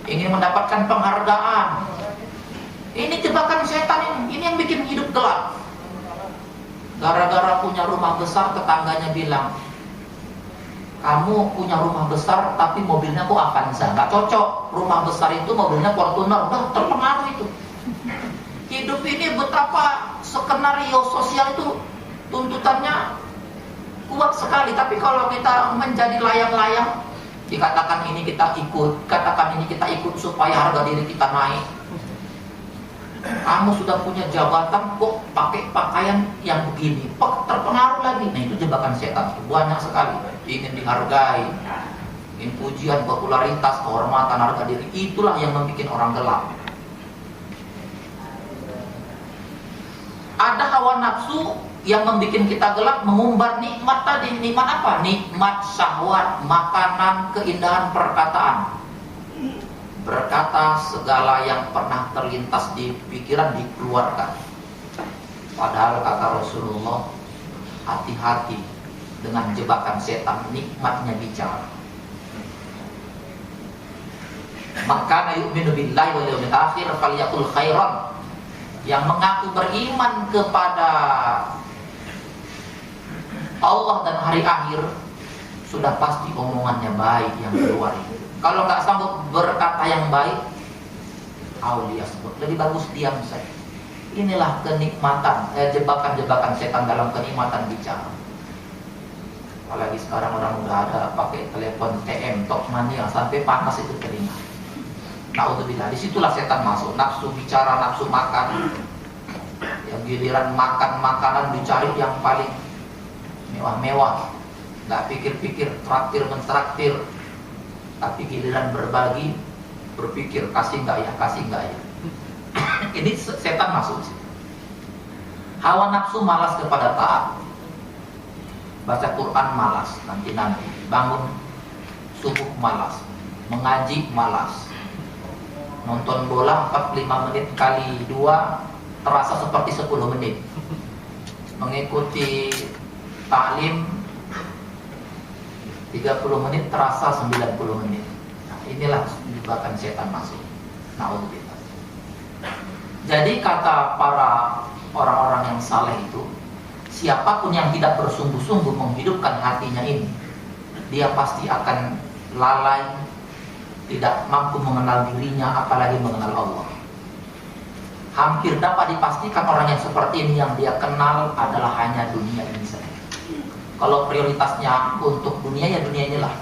ingin mendapatkan penghargaan. Ini jebakan setan ini yang bikin hidup gelap. Gara-gara punya rumah besar, tetangganya bilang, Kamu punya rumah besar tapi mobilnya kok Avanza, nggak cocok. Rumah besar itu mobilnya Fortuner, udah terpengaruh itu. Hidup ini betapa skenario sosial itu tuntutannya kuat sekali. Tapi kalau kita menjadi layang-layang, dikatakan ini kita ikut, katakan ini kita ikut supaya harga diri kita naik. Kamu sudah punya jabatan kok pakai pakaian yang begini, terpengaruh lagi. Nah itu jebakan setan, banyak sekali. Ingin dihargai, ingin pujian, popularitas, kehormatan, harga diri. Itulah yang membuat orang gelap. Ada hawa nafsu yang membuat kita gelap, mengumbar nikmat tadi. Nikmat apa? Nikmat syahwat, makanan, keindahan perkataan. Berkata segala yang pernah terlintas di pikiran dikeluarkan. Padahal kata Rasulullah, hati-hati dengan jebakan setan, nikmatnya bicara. Maka yu'minu billahi wal yawmil akhir falyaqul khairan. Yang mengaku beriman kepada Allah dan hari akhir, sudah pasti omongannya baik yang keluar itu. Kalau nggak sanggup berkata yang baik, aulia sebut, lebih bagus diam saja. Inilah kenikmatan, jebakan-jebakan setan dalam kenikmatan bicara. Apalagi sekarang orang udah ada pakai telepon TM, talk mania, sampai panas itu telinga. Naudzubillah, disitulah setan masuk. Nafsu bicara, nafsu makan. Yang giliran makan makanan dicari yang paling mewah-mewah. Nggak pikir-pikir, traktir mentraktir. Tapi giliran berbagi, berpikir kasih nggak ya, kasih nggak ya. Ini setan masuk. Hawa nafsu malas kepada taat. Baca Quran malas, nanti bangun subuh malas, mengaji malas. Nonton bola 45 menit kali 2 terasa seperti 10 menit. Mengikuti taklim 30 menit terasa 90 menit. Nah, inilah jebakan setan masuk. Naudzubillah. Jadi kata para orang-orang yang saleh itu, siapapun yang tidak bersungguh-sungguh menghidupkan hatinya ini, dia pasti akan lalai, tidak mampu mengenal dirinya, apalagi mengenal Allah. Hampir dapat dipastikan orang yang seperti ini yang dia kenal adalah hanya dunia ini saja. Kalau prioritasnya untuk dunia, ya dunia inilah.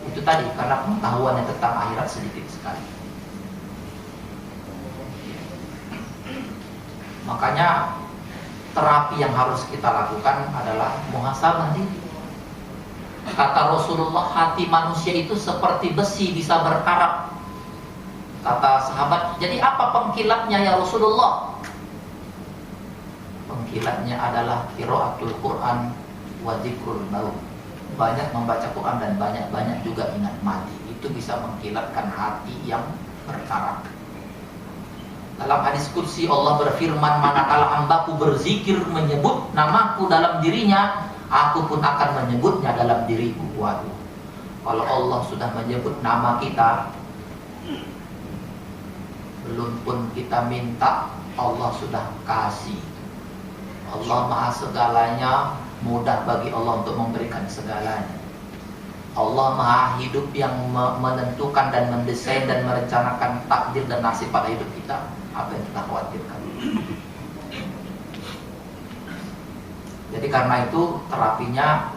Itu tadi, karena pengetahuannya tentang akhirat sedikit sekali. Makanya terapi yang harus kita lakukan adalah muhasabah diri. Kata Rasulullah, hati manusia itu seperti besi, bisa berkarat. Kata sahabat, jadi apa pengkilatnya ya Rasulullah? Pengkilatnya adalah qiraatul Quran wa dzikrul maut. Banyak membaca Quran dan banyak-banyak juga ingat mati. Itu bisa mengkilatkan hati yang berkarat. Dalam hadis kursi Allah berfirman, manakala hambaku berzikir menyebut namaku dalam dirinya, aku pun akan menyebutnya dalam diriku. Waduh, kalau Allah sudah menyebut nama kita, belum pun kita minta, Allah sudah kasih. Allah maha segalanya, mudah bagi Allah untuk memberikan segalanya. Allah maha hidup yang menentukan dan mendesain dan merencanakan takdir dan nasib pada hidup kita. Apa yang kita khawatirkan. Jadi karena itu terapinya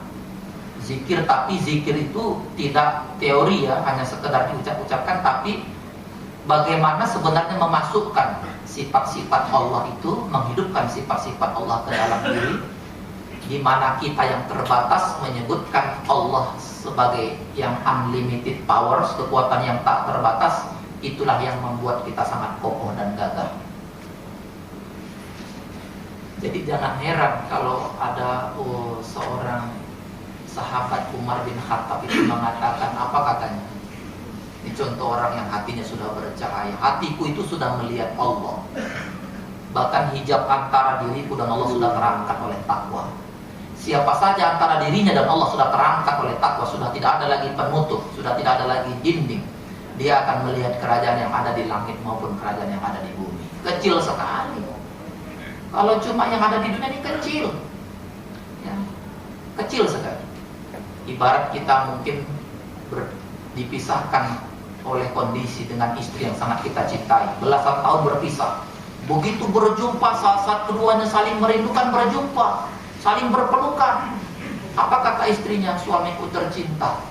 zikir, tapi zikir itu tidak teori ya, hanya sekedar diucap-ucapkan, tapi bagaimana sebenarnya memasukkan sifat-sifat Allah itu, menghidupkan sifat-sifat Allah ke dalam diri, di mana kita yang terbatas menyebutkan Allah sebagai yang unlimited powers, kekuatan yang tak terbatas. Itulah yang membuat kita sangat kokoh dan gagah. Jadi jangan heran kalau ada seorang sahabat Umar bin Khattab itu mengatakan, apa katanya? Ini contoh orang yang hatinya sudah bercahaya. Hatiku itu sudah melihat Allah. Bahkan hijab antara diriku dan Allah sudah terangkat oleh takwa. Siapa saja antara dirinya dan Allah sudah terangkat oleh takwa, sudah tidak ada lagi penutup, sudah tidak ada lagi dinding. Dia akan melihat kerajaan yang ada di langit maupun kerajaan yang ada di bumi. Kecil sekali. Kalau cuma yang ada di dunia ini kecil, ya, kecil sekali. Ibarat kita mungkin dipisahkan oleh kondisi dengan istri yang sangat kita cintai, belasan tahun berpisah. Begitu berjumpa, saat keduanya saling merindukan, berjumpa, saling berpelukan. Apa kata istrinya? Suamiku tercinta,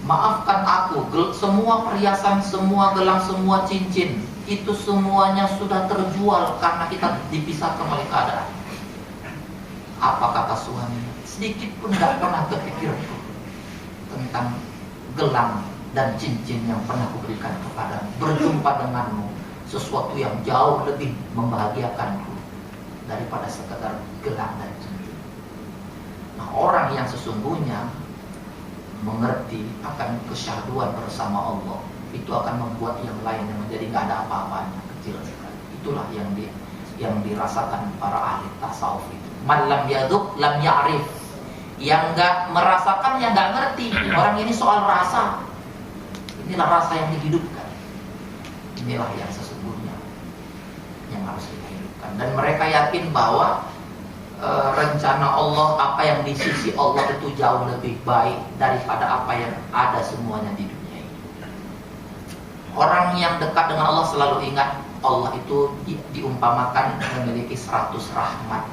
maafkan aku, semua perhiasan, semua gelang, semua cincin, itu semuanya sudah terjual karena kita dipisahkan oleh keadaan. Apa kata suami? Sedikit pun tidak pernah terpikirku tentang gelang dan cincin yang pernah kuberikan kepadamu. Berjumpa denganmu sesuatu yang jauh lebih membahagiakanku daripada sekadar gelang dan cincin. Nah, orang yang sesungguhnya mengerti akan kesyahduan bersama Allah, itu akan membuat yang lainnya menjadi nggak ada apa-apanya, kecil sekali. Itulah yang dirasakan para ahli tasawuf itu. Man lam yaduk lam ya'rif. Yang nggak merasakan, yang nggak ngerti. Orang ini soal rasa. Inilah rasa yang dihidupkan. Inilah yang sesungguhnya yang harus kita hidupkan. Dan mereka yakin bahwa rencana Allah, apa yang di sisi Allah itu jauh lebih baik daripada apa yang ada semuanya di dunia ini. Orang yang dekat dengan Allah selalu ingat Allah itu diumpamakan memiliki 100 rahmat.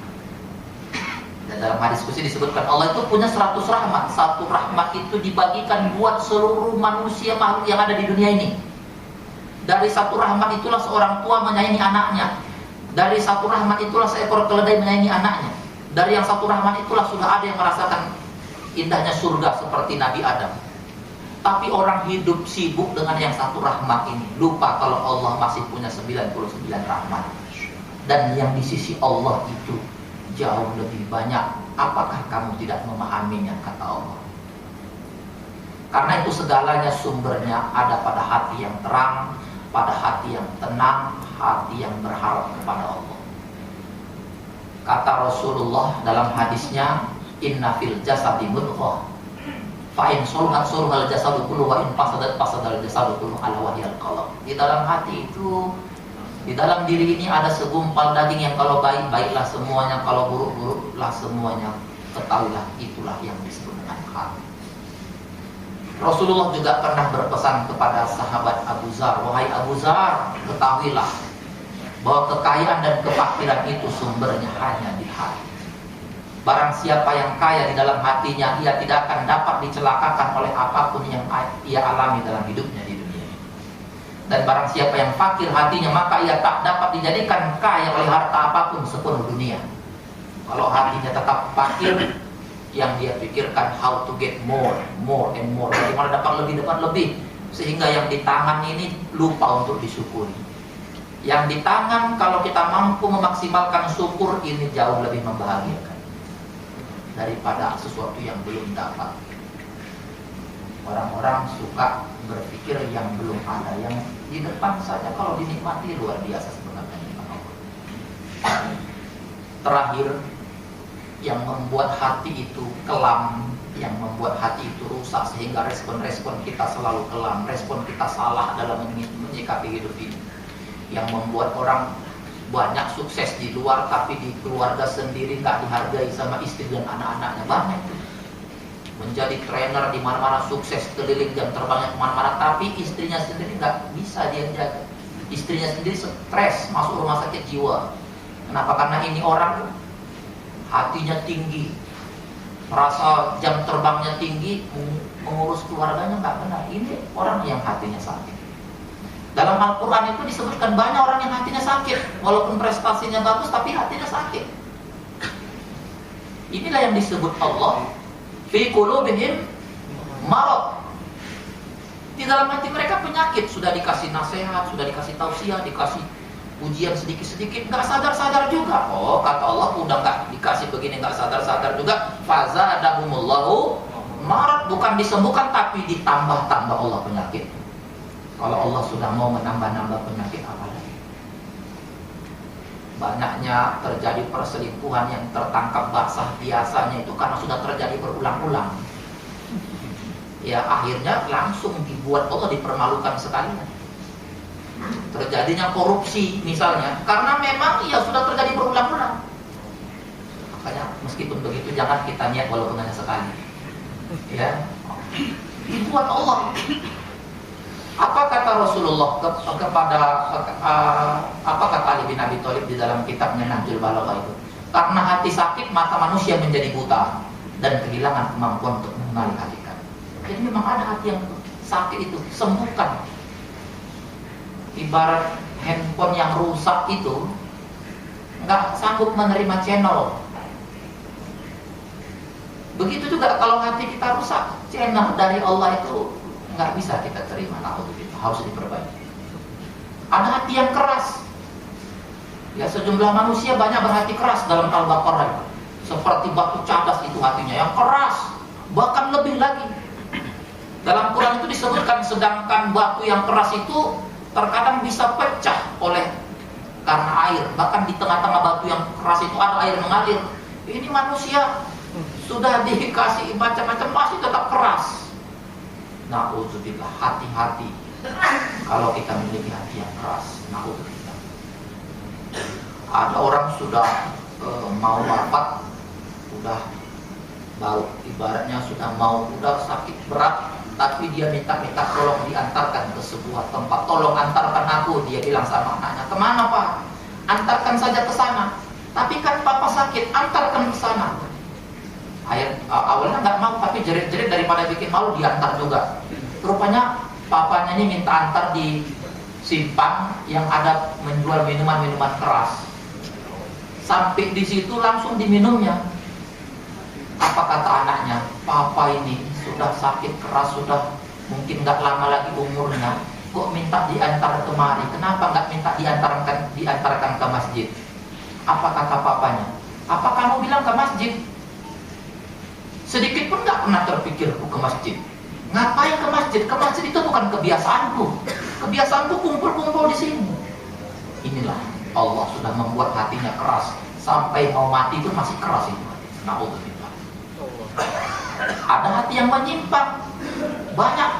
Dan dalam hadis qudsi disebutkan Allah itu punya 100 rahmat. Satu rahmat itu dibagikan buat seluruh manusia makhluk yang ada di dunia ini. Dari satu rahmat itulah seorang tua menyayangi anaknya. Dari satu rahmat itulah seekor keledai menyayangi anaknya. Dari yang satu rahmat itulah sudah ada yang merasakan indahnya surga seperti Nabi Adam. Tapi orang hidup sibuk dengan yang satu rahmat ini, lupa kalau Allah masih punya 99 rahmat. Dan yang di sisi Allah itu jauh lebih banyak. Apakah kamu tidak memahaminya, kata Allah? Karena itu segalanya sumbernya ada pada hati yang terang, pada hati yang tenang, hati yang berharap kepada Allah. Kata Rasulullah dalam hadisnya, inna fil jasadi mudghah, fa in sulhat sulhal jasadu kullu wa in fasadat fasadal jasadu kullu ala wahyal qalb. Di dalam hati itu, di dalam diri ini ada segumpal daging yang kalau baik, baiklah semuanya, kalau buruk, buruklah semuanya. Ketahuilah itulah yang disebut dengan hati. Rasulullah juga pernah berpesan kepada sahabat Abu Dzar, wahai Abu Dzar, ketahuilah bahwa kekayaan dan kefakiran itu sumbernya hanya di hati. Barang siapa yang kaya di dalam hatinya, ia tidak akan dapat dicelakakan oleh apapun yang ia alami dalam hidupnya di dunia. Dan barang siapa yang fakir hatinya, maka ia tak dapat dijadikan kaya oleh harta apapun sepenuh dunia. Kalau hatinya tetap fakir, yang dia pikirkan how to get more and more, bagaimana dapat lebih, sehingga yang di tangan ini lupa untuk disyukuri. Yang di tangan, kalau kita mampu memaksimalkan syukur, ini jauh lebih membahagiakan daripada sesuatu yang belum dapat. Orang-orang suka berpikir yang belum ada, yang di depan saja kalau dinikmati luar biasa sebenarnya. Terakhir, yang membuat hati itu kelam, yang membuat hati itu rusak sehingga respon-respon kita selalu kelam, respon kita salah dalam menyikapi hidup ini. Yang membuat orang banyak sukses di luar, tapi di keluarga sendiri nggak dihargai sama istri dan anak-anaknya. Banyak tuh. Menjadi trainer di mana-mana, sukses keliling jam terbangnya kemana-mana, tapi istrinya sendiri nggak bisa dia jaga. Istrinya sendiri stres, masuk rumah sakit jiwa. Kenapa? Karena ini orang hatinya tinggi, merasa jam terbangnya tinggi, mengurus keluarganya nggak benar. Ini orang yang hatinya sakit. Dalam Al-Quran itu disebutkan banyak orang yang hatinya sakit, walaupun prestasinya bagus tapi hatinya sakit. Inilah yang disebut Allah fi qulubihim marad. Di dalam hati mereka penyakit. Sudah dikasih nasihat, sudah dikasih tausiah, dikasih ujian sedikit-sedikit, nggak sadar-sadar juga. Oh, kata Allah, udah nggak dikasih begini, nggak sadar-sadar juga. Fazadahumullahu marad, bukan disembuhkan tapi ditambah-tambah Allah penyakit. Kalau Allah sudah mau menambah-nambah penyakit, apa lagi? Banyaknya terjadi perselingkuhan yang tertangkap basah biasanya itu karena sudah terjadi berulang-ulang. Ya akhirnya langsung dibuat Allah dipermalukan sekalian. Terjadinya korupsi misalnya, karena memang ya sudah terjadi berulang-ulang. Makanya meskipun begitu jangan kita niat walaupun hanya sekali. Ya, dibuat Allah. Apa kata Rasulullah kepada apa kata Ali bin Abi Thalib di dalam kitabnya Nahjul Balaghah itu? Karena hati sakit mata manusia menjadi buta dan kehilangan kemampuan untuk mengenali hakikat. Jadi memang ada hati yang sakit itu, sembuhkan. Ibarat handphone yang rusak itu nggak sanggup menerima channel. Begitu juga kalau hati kita rusak, channel dari Allah itu nggak bisa kita terima, harus diperbaiki. Ada hati yang keras. Ya, sejumlah manusia banyak berhati keras dalam Al-Baqarah. Seperti batu cadas itu hatinya yang keras, bahkan lebih lagi. Dalam Quran itu disebutkan sedangkan batu yang keras itu terkadang bisa pecah oleh karena air. Bahkan di tengah-tengah batu yang keras itu ada air mengalir. Ini manusia sudah dikasih macam-macam masih tetap keras. Na'udzubillah, hati-hati kalau kita memiliki hati yang keras. Na'udzubillah. Ada orang sudah mau wafat, udah bau, ibaratnya sudah mau, udah sakit berat, tapi dia minta tolong diantarkan ke sebuah tempat. Tolong antarkan aku, dia bilang sama anaknya. Kemana Pak? Antarkan saja ke sana. Tapi kan Papa sakit, antarkan ke sana. Awalnya nggak mau, tapi jerit-jerit daripada bikin malu diantar juga. Rupanya papanya ini minta antar di simpang yang ada menjual minuman-minuman keras. Sampai di situ langsung diminumnya. Apa kata anaknya? Papa ini sudah sakit keras, sudah mungkin nggak lama lagi umurnya. Kok minta diantar kemari? Kenapa nggak minta diantarkan ke masjid? Apa kata papanya? Apa kamu bilang ke masjid? Sedikit pun nggak pernah terpikirku ke masjid. Ngapain ke masjid? Ke masjid itu bukan kebiasaanku. Kebiasaanku kumpul-kumpul di sini. Inilah Allah sudah membuat hatinya keras. Sampai mau mati pun masih keras itu. Na'udzubillah. Ada hati yang menyimpang. Banyak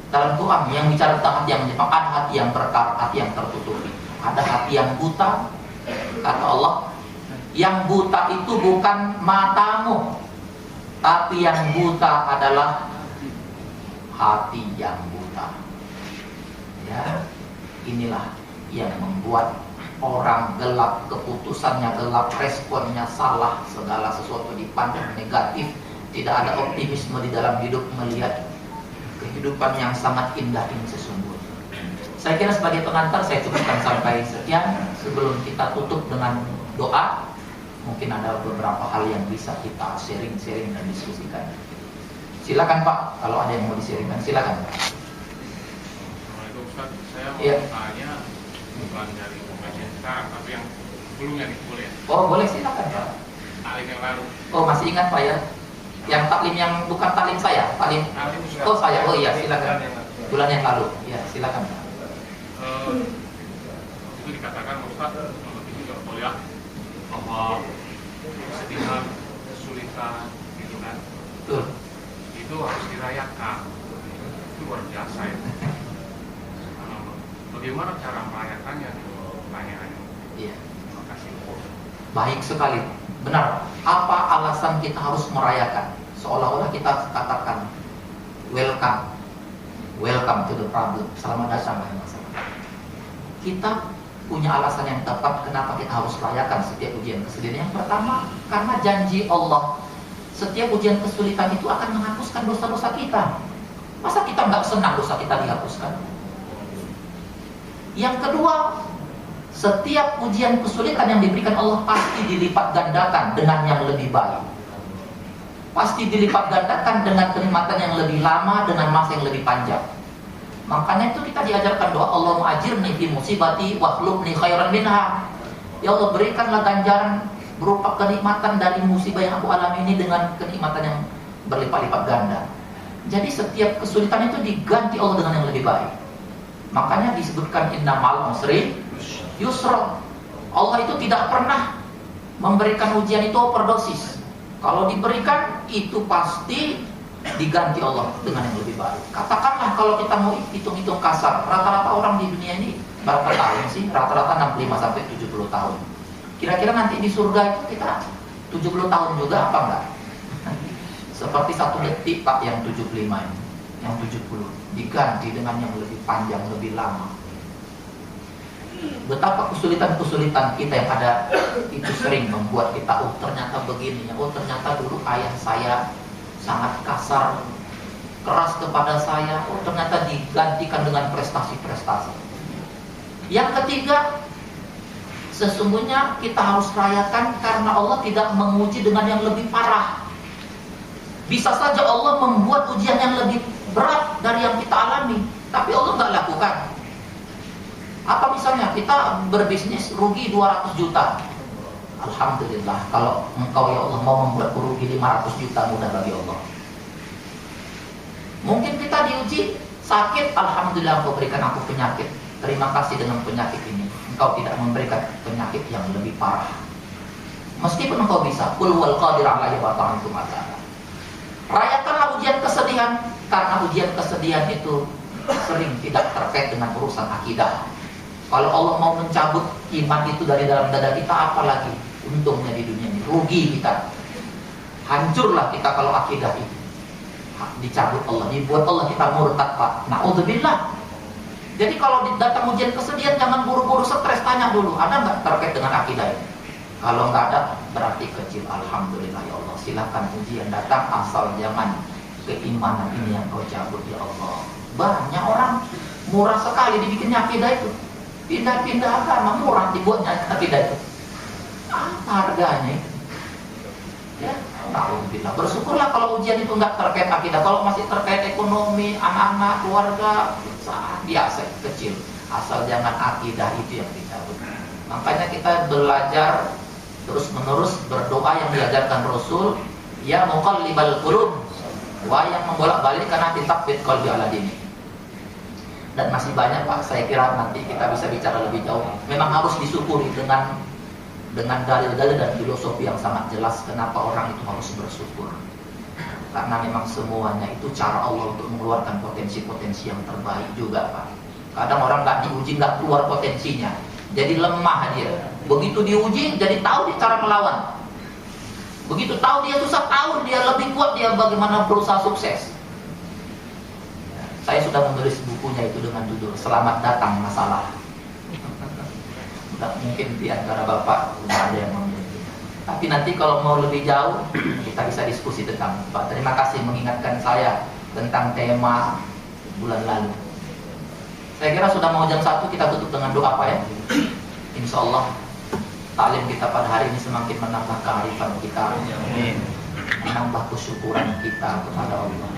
dalam Quran yang bicara tentang hati yang menyimpang. Ada hati yang berkarat, hati yang tertutupi. Ada hati yang buta. Kata Allah, yang buta itu bukan matamu, tapi yang buta adalah hati yang buta. Ya, inilah yang membuat orang gelap, keputusannya gelap, responnya salah, segala sesuatu dipandang negatif, tidak ada optimisme di dalam hidup, melihat kehidupan yang sangat indah ini sesungguhnya. Saya kira sebagai pengantar saya cukupkan sampai sekian. Sebelum kita tutup dengan doa, mungkin ada beberapa hal yang bisa kita sharing dan diskusikan. Silakan Pak, kalau ada yang mau di-sharingkan, silakan Pak. Assalamualaikum Ustaz, saya mau tanya bukan dari pengajian sekarang, tapi yang sebelumnya nih, boleh ya? Oh boleh, silakan Pak. Taklim yang lalu. Oh masih ingat Pak ya? Yang taklim yang bukan taklim saya, taklim. Oh saya, oh iya silakan. Bulan yang lalu, ya silakan Pak. Itu dikatakan Ustaz, itu juga boleh ya, bahwa kesedihan, kesulitan, gitu kan? Betul. Itu harus dirayakan. Itu luar biasa ya. Bagaimana cara merayakannya? Pertanyaannya. Iya. Terima kasih. Baik sekali. Benar. Apa alasan kita harus merayakan? Seolah-olah kita katakan welcome to the problem. Selamat datang ya Mas. Kita punya alasan yang tepat kenapa kita harus rayakan setiap ujian kesedihan. Yang pertama, karena janji Allah, setiap ujian kesulitan itu akan menghapuskan dosa-dosa kita. Masa kita nggak senang dosa kita dihapuskan? Yang kedua, setiap ujian kesulitan yang diberikan Allah pasti dilipat gandakan dengan yang lebih baik. Pasti dilipat gandakan dengan kenikmatan yang lebih lama, dengan masa yang lebih panjang. Makanya itu kita diajarkan doa, Allahumma ajirni fi musibati wa khlufni khairan minha. Ya Allah, berikanlah ganjaran berupa kenikmatan dari musibah yang aku alami ini dengan kenikmatan yang berlipat-lipat ganda. Jadi setiap kesulitan itu diganti Allah dengan yang lebih baik. Makanya disebutkan inna ma'al usri yusra. Allah itu tidak pernah memberikan ujian itu overdosis. Kalau diberikan itu pasti diganti Allah dengan yang lebih baik. Katakanlah kalau kita mau hitung-hitung kasar, rata-rata orang di dunia ini berapa tahun sih? Rata-rata 65 sampai 70 tahun. Kira-kira nanti di surga itu kita 70 tahun juga apa enggak? Seperti 1 detik Pak yang 75 ini, yang 70 diganti dengan yang lebih panjang, lebih lama. Betapa kesulitan-kesulitan kita yang ada itu sering membuat kita, oh ternyata begini, oh ternyata dulu ayah saya sangat kasar, keras kepada saya, oh ternyata digantikan dengan prestasi-prestasi. Yang ketiga, sesungguhnya kita harus rayakan karena Allah tidak menguji dengan yang lebih parah. Bisa saja Allah membuat ujian yang lebih berat dari yang kita alami, tapi Allah nggak lakukan. Apa misalnya kita berbisnis rugi 200 juta. Alhamdulillah, kalau engkau ya Allah mau membuat rugi 500 juta, mudah bagi Allah. Mungkin kita diuji sakit, alhamdulillah engkau berikan aku penyakit. Terima kasih dengan penyakit ini. Engkau tidak memberikan penyakit yang lebih parah. Meskipun engkau bisa, qul wal qadir alaihi wa ta'ala. Rayakanlah ujian kesedihan, karena ujian kesedihan itu sering tidak terkait dengan urusan akidah. Kalau Allah mau mencabut iman itu dari dalam dada kita, apalagi untungnya di dunia ini, rugi kita. Hancurlah kita kalau akidah itu dicabut Allah, dibuat Allah kita murtad Pak. Na'udzubillah. Jadi kalau datang ujian kesedihan, jangan buru-buru stres, tanya dulu, ada nggak terkait dengan akidah ini? Kalau nggak ada, berarti kecil. Alhamdulillah ya Allah, silakan ujian datang, asal jangan keimanan ini yang kau cabut ya Allah. Banyak orang murah sekali dibikinnya akidah itu, pindah-pindah agama, murah dibuatnya akidah itu. Apa harganya? Ya, alhamdulillah. Bersyukurlah kalau ujian itu nggak terkait akidah. Kalau masih terkait ekonomi, anak-anak, keluarga, biasa, kecil. Asal jangan akidah itu yang dicabut. Makanya kita belajar terus-menerus berdoa yang diajarkan Rasul, ya muqallibal qulub, wa yang membolak-balik karena titabbit qalbi ala dini. Dan masih banyak Pak, saya kira nanti kita bisa bicara lebih jauh. Memang harus disyukuri dengan dalil-dalil dan filosofi yang sangat jelas kenapa orang itu harus bersyukur. Karena memang semuanya itu cara Allah untuk mengeluarkan potensi-potensi yang terbaik juga Pak. Kadang orang nggak diuji, nggak keluar potensinya, jadi lemah dia. Begitu diuji, jadi tahu dia cara melawan. Begitu tahu dia susah, tahu dia lebih kuat, dia bagaimana berusaha sukses. Saya sudah menulis bukunya itu dengan judul Selamat Datang Masalah. Mungkin di antara Bapak sudah ada yang memiliki. Tapi nanti kalau mau lebih jauh, kita bisa diskusi tentang Pak. Terima kasih mengingatkan saya tentang tema bulan lalu. Saya kira sudah mau jam 1, kita tutup dengan doa Pak ya. Insya Allah taklim kita pada hari ini semakin menambah kearifan kita, menambah kesyukuran kita kepada Allah,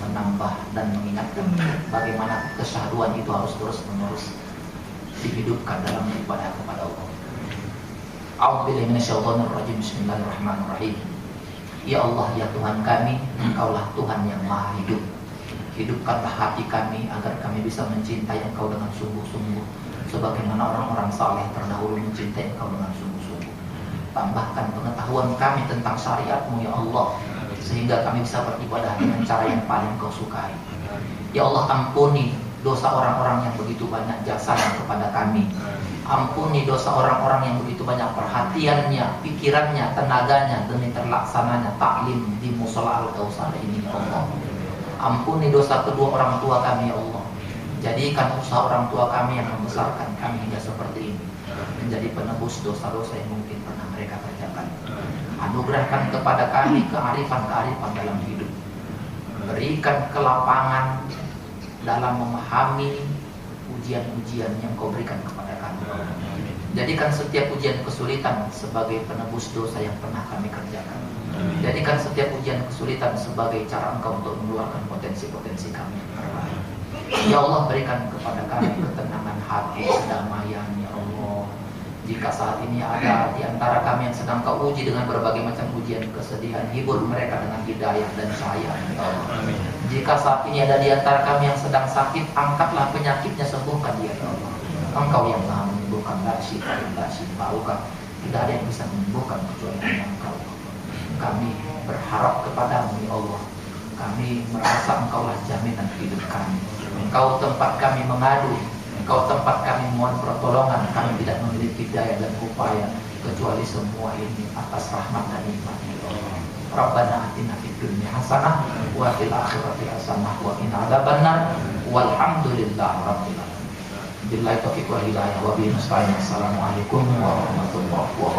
menambah dan mengingatkan bagaimana kesyahduan itu harus terus-menerus dihidupkan dalam ibadah kepada Allah. A'udzubillahi minasyaitonirrajim. Bismillahirrahmanirrahim. Ya Allah, ya Tuhan kami, Engkaulah Tuhan yang Maha Hidup. Hidupkanlah hati kami agar kami bisa mencintai Engkau dengan sungguh-sungguh, sebagaimana orang-orang saleh terdahulu mencintai Engkau dengan sungguh-sungguh. Tambahkan pengetahuan kami tentang syariat-Mu ya Allah, sehingga kami bisa beribadah dengan cara yang paling Kau sukai. Ya Allah, ampuni dosa orang-orang yang begitu banyak jasanya kepada kami. Ampuni dosa orang-orang yang begitu banyak perhatiannya, pikirannya, tenaganya demi terlaksananya taklim di Musola Al-Kautsar ini ya Allah. Ampuni dosa kedua orang tua kami ya Allah. Jadikan usaha orang tua kami yang membesarkan kami hingga seperti ini menjadi penebus dosa-dosa yang mungkin pernah mereka kerjakan. Anugerahkan kepada kami kearifan-kearifan dalam hidup. Berikan kelapangan dalam memahami ujian-ujian yang Kau berikan kepada kami. Jadikan setiap ujian kesulitan sebagai penebus dosa yang pernah kami kerjakan. Jadikan setiap ujian kesulitan sebagai cara Engkau untuk mengeluarkan potensi-potensi kami. Ya Allah, berikan kepada kami ketenangan hati, kedamaian ya Allah. Jika saat ini ada di antara kami yang sedang Kau uji dengan berbagai macam ujian kesedihan, hibur mereka dengan hidayah dan cahaya ya Allah. Jika saat ini ada di antara kami yang sedang sakit, angkatlah penyakitnya, sembuhkan dia ya Allah. Engkau yang Maha menyembuhkan, la syifa illa syifauka. Tidak ada yang bisa menyembuhkan kecuali Engkau. Kami berharap kepadamu ya Allah. Kami merasa Engkaulah jaminan hidup kami. Engkau tempat kami mengadu, Engkau tempat kami mohon pertolongan. Kami tidak memiliki daya dan upaya kecuali semua ini atas rahmat dan nikmat-Nya ya Allah. Rabbana atina fid dunya hasanah wa fil akhirati hasanah wa qina adzabannar walhamdulillahi rabbil alamin. Billahi taufiq wal hidayah wa bihi nasta'in. Assalamualaikum warahmatullahi wabarakatuh.